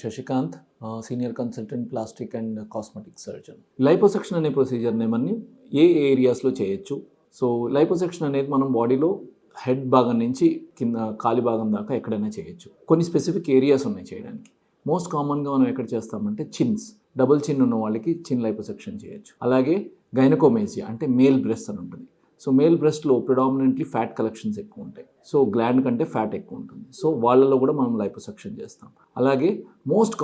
Sasikanth, senior consultant plastic and cosmetic surgeon. Liposuction అనే procedure మనం ఏ ఏరియాస్లో చేయొచ్చు? సో లైపోసెక్షన్ అనేది మనం బాడీలో హెడ్ భాగం నుంచి కింద కాలి భాగం దాకా ఎక్కడైనా చేయొచ్చు. కొన్ని స్పెసిఫిక్ ఏరియాస్ ఉన్నాయి చేయడానికి. మోస్ట్ కామన్గా మనం ఎక్కడ చేస్తామంటే చిన్స్, డబుల్ చిన్ ఉన్న వాళ్ళకి చిన్ లైపోసెక్షన్ చేయొచ్చు. అలాగే గైనకోమేజియా అంటే మేల్ బ్రెస్ట్ అని ఉంటుంది. సో మేల్ బ్రెస్ట్లో ప్రిడామినెంట్లీ ఫ్యాట్ కలెక్షన్స్ ఎక్కువ ఉంటాయి. సో గ్లాండ్ కంటే ఫ్యాట్ ఎక్కువ ఉంటుంది. సో వాళ్ళలో కూడా మనం లైపోసెక్షన్ చేస్తాం. అలాగే మోస్ట్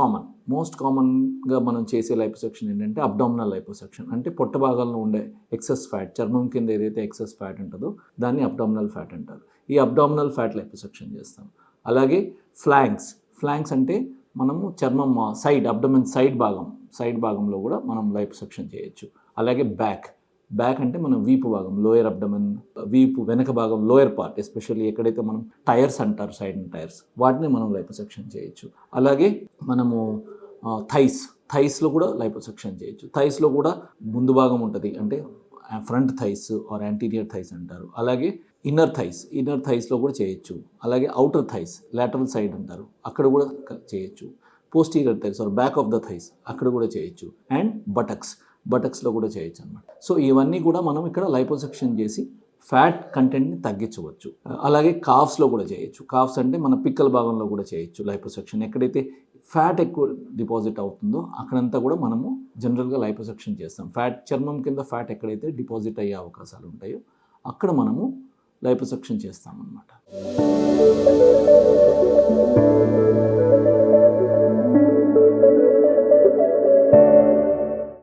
కామన్గా మనం చేసే లైపోసెక్షన్ ఏంటంటే అబ్డామినల్ లైపోసెక్షన్. అంటే పొట్ట భాగాల్లో ఉండే ఎక్సెస్ ఫ్యాట్, చర్మం కింద ఏదైతే ఎక్సెస్ ఫ్యాట్ ఉంటుందో దాన్ని అబ్డామినల్ ఫ్యాట్ అంటారు. ఈ అబ్డామినల్ ఫ్యాట్ లైపోసెక్షన్ చేస్తాం. అలాగే ఫ్లాంక్స్ అంటే మనము చర్మం సైడ్, అబ్డమెన్ సైడ్ భాగంలో కూడా మనం లైపోసెక్షన్ చేయొచ్చు. అలాగే బ్యాక్ అంటే మనం వీపు భాగం, లోయర్ అబ్డమెన్, వీపు వెనక భాగం, లోయర్ పార్ట్, ఎస్పెషల్లీ ఎక్కడైతే మనం టైర్స్ అంటారు, సైడ్ టైర్స్, వాటిని మనం లైపోసెక్షన్ చేయొచ్చు. అలాగే మనము థైస్లో కూడా లైపోసెక్షన్ చేయొచ్చు. థైస్లో కూడా ముందు భాగం ఉంటుంది, అంటే front thighs or anterior thighs అంటారు. అలాగే ఇన్నర్ థైస్లో కూడా చేయొచ్చు. అలాగే అవుటర్ థైస్, లాటరల్ సైడ్ అంటారు, అక్కడ కూడా చేయొచ్చు. Posterior thighs or back of the thighs, అక్కడ కూడా చేయొచ్చు. అండ్ బటక్స్లో కూడా చేయొచ్చు అనమాట. సో ఇవన్నీ కూడా మనం ఇక్కడ లైపోసెక్షన్ చేసి ఫ్యాట్ కంటెంట్ని తగ్గించవచ్చు. అలాగే కాఫ్స్లో కూడా చేయొచ్చు. కాఫ్స్ అంటే మన పిక్కల భాగంలో కూడా చేయొచ్చు లైపోసెక్షన్. ఎక్కడైతే ఫ్యాట్ ఎక్కువ డిపాజిట్ అవుతుందో అక్కడంతా కూడా మనము జనరల్గా లైపోసెక్షన్ చేస్తాం. చర్మం కింద ఫ్యాట్ ఎక్కడైతే డిపాజిట్ అయ్యే అవకాశాలు ఉంటాయో అక్కడ మనము లైపోసెక్షన్ చేస్తామన్నమాట.